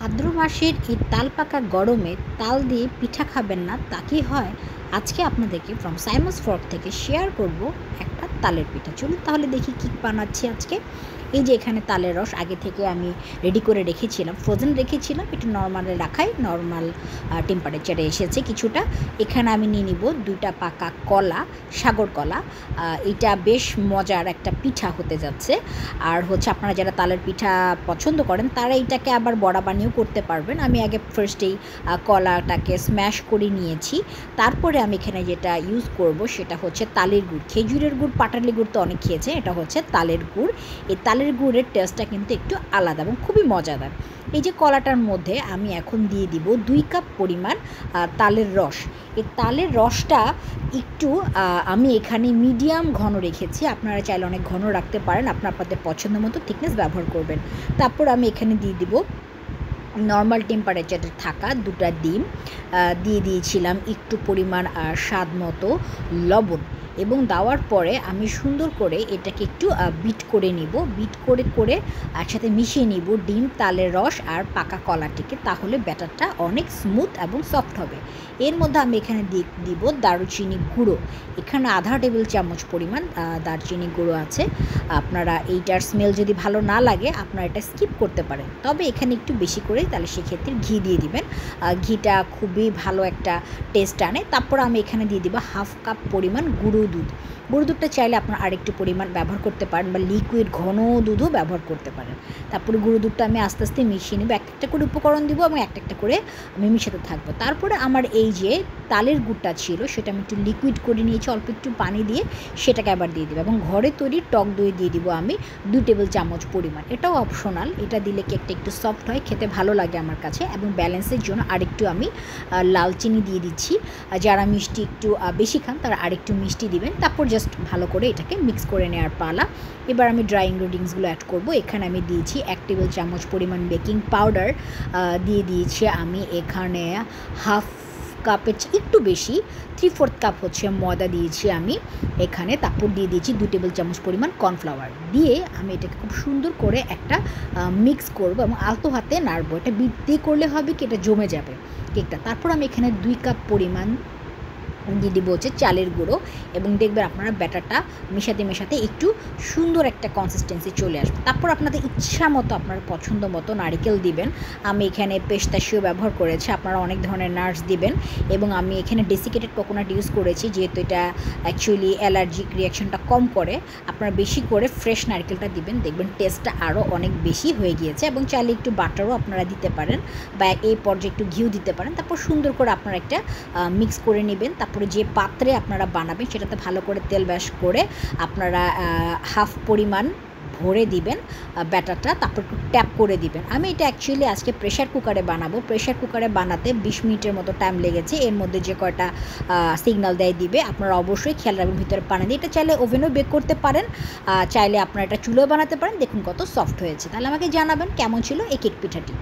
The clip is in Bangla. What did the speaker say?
ভাদ্র মাসের এই তাল পাকা গরমে তাল দিয়ে পিঠা খাবেন না তা কি হয়? আজকে আপনাদেরকে ফ্রম সাইমস ফর্ক থেকে শেয়ার করব একটা তালের পিঠা। চলুন তাহলে দেখি কী বানাচ্ছি আজকে। এই যে এখানে তালের রস আগে থেকে আমি রেডি করে রেখেছিলাম, ফ্রোজেন রেখেছিলাম, একটু নর্মালে রাখাই, নর্মাল টেম্পারেচারে এসেছে কিছুটা। এখানে আমি নিয়ে নিব 2টা পাকা কলা, সাগর কলা। এটা বেশ মজার একটা পিঠা হতে যাচ্ছে। আর হচ্ছে আপনারা যারা তালের পিঠা পছন্দ করেন তারা এটাকে আবার বড়া বানিয়েও করতে পারবেন। আমি আগে ফার্স্টেই কলাটাকে স্ম্যাশ করে নিয়েছি। তারপরে আমি এখানে যেটা ইউজ করব সেটা হচ্ছে তালের গুড়। খেজুরের গুড়, পাটালি গুড় তো অনেক খেয়েছে, এটা হচ্ছে তালের গুড়। এই তালের গুড়ের টেস্টটা কিন্তু একটু আলাদা এবং খুবই মজাদার। এই যে কলাটার মধ্যে আমি এখন দিয়ে দিব 2 কাপ পরিমাণ তালের রস। এই তালের রসটা একটু আমি এখানে মিডিয়াম ঘন রেখেছি, আপনারা চাইলে অনেক ঘন রাখতে পারেন, আপনাদের পছন্দ মতো থিকনেস ব্যবহার করবেন। তারপর আমি এখানে দিয়ে দিব নর্মাল টেম্পারেচারে থাকা 2টা ডিম, দিয়ে দিয়েছিলাম একটু পরিমাণ স্বাদ মতো লবণ, এবং দেওয়ার পরে আমি সুন্দর করে এটাকে একটু বিট করে নিব। বিট করে একসাথে মিশিয়ে নিব ডিম, তালের রস আর পাকা কলাটিকে, তাহলে ব্যাটারটা অনেক স্মুথ এবং সফট হবে। এর মধ্যে আমি এখানে দিব দারুচিনি গুঁড়ো। এখানে আধা টেবিল চামচ পরিমাণ দারচিনি গুঁড়ো আছে। আপনারা এইটার স্মেল যদি ভালো না লাগে আপনারা এটা স্কিপ করতে পারেন, তবে এখানে একটু বেশি করে তাহলে সেক্ষেত্রে ঘি দিয়ে দিবেন। ঘিটা খুবই ভালো একটা টেস্ট আনে। তারপর আমি এখানে দিয়ে দিব 1/2 কাপ পরিমাণ গুঁড়ো দুধ। গুঁড়ো দুধটা চাইলে আপনারা আরেকটু পরিমাণ ব্যবহার করতে পারেন, বা লিকুইড ঘন দুধও ব্যবহার করতে পারেন। তারপরে গুঁড়ো দুধটা আমি আস্তে আস্তে মিশিয়ে নেব, একটা করে উপকরণ দিব এবং একটা করে আমি মিশাতে থাকবো। তারপরে আমার এই যে তালের গুড়টা ছিল সেটা আমি একটু লিকুইড করে নিয়েছি, অল্প একটু পানি দিয়ে সেটাকে আবার দিয়ে দেবো, এবং ঘরে তৈরি টক দই দিয়ে দিব আমি 2 টেবিল চামচ পরিমাণ। এটাও অপশনাল, এটা দিলে কেকটা একটু সফট হয়, খেতে ভালো লাগে আমার কাছে। এবং ব্যালেন্সের জন্য আরেকটু আমি লাল চিনি দিয়ে দিচ্ছি। যারা মিষ্টি একটু বেশি খান তারা আরেকটু মিষ্টি দিবেন। তারপর জাস্ট ভালো করে এটাকে মিক্স করে নেওয়ার পালা। এবার আমি ড্রাই ইনগ্রিডিয়েন্টসগুলো অ্যাড করব। এখানে আমি দিয়েছি 1 টেবিল চামচ পরিমাণ বেকিং পাউডার, দিয়ে দিয়েছি আমি এখানে 1/2 কাপের একটু বেশি 3/4 কাপ হচ্ছে ময়দা দিয়েছি আমি এখানে। তারপর দিয়ে দিয়েছি 2 টেবিল চামচ পরিমাণ কর্নফ্লাওয়ার। দিয়ে আমি এটাকে খুব সুন্দর করে একটা মিক্স করব এবং আলতো হাতে নাড়বো। এটা বিট দিয়ে করলে হবে কি এটা জমে যাবে কেকটা। তারপর আমি এখানে 2 কাপ পরিমাণ দিয়ে দিব হচ্ছে চালের গুঁড়ো, এবং দেখবেন আপনারা ব্যাটারটা মেশাতে একটু সুন্দর একটা কনসিস্টেন্সি চলে আসবে। তারপর আপনাদের ইচ্ছা মতো আপনার পছন্দ মতো নারিকেল দিবেন। আমি এখানে পেস্তাশিও ব্যবহার করেছি, আপনারা অনেক ধরনের নাটস দিবেন। এবং আমি এখানে ডেসিকেটেড কোকোনাট ইউজ করেছি, যেহেতু এটা অ্যাকচুয়ালি অ্যালার্জিক রিয়াকশনটা কম করে। আপনারা বেশি করে ফ্রেশ নারকেলটা দিবেন, দেখবেন টেস্টটা আরও অনেক বেশি হয়ে গিয়েছে। এবং চাইলে একটু বাটারও আপনারা দিতে পারেন, বা এই পর্যায়ে একটু ঘিও দিতে পারেন। তারপর সুন্দর করে আপনারা একটা মিক্স করে নেবেন। তারপরে যে পাত্রে আপনারা বানাবেন সেটাতে ভালো করে তেল ব্যাশ করে আপনারা হাফ পরিমাণ ভরে দিবেন ব্যাটারটা, তারপর একটু ট্যাপ করে দিবেন। আমি এটা অ্যাকচুয়ালি আজকে প্রেশার কুকারে বানাবো। প্রেশার কুকারে বানাতে 20 মিনিটের মতো টাইম লেগেছে। এর মধ্যে যে কয়টা সিগন্যাল দিবে আপনারা অবশ্যই খেয়াল রাখবেন ভিতরে পানি দিয়ে। এটা চাইলে ওভেনও বেক করতে পারেন, চাইলে আপনারা এটা চুলোও বানাতে পারেন। দেখুন কত সফট হয়েছে। তাহলে আমাকে জানাবেন কেমন ছিল এই কেক পিঠাটি।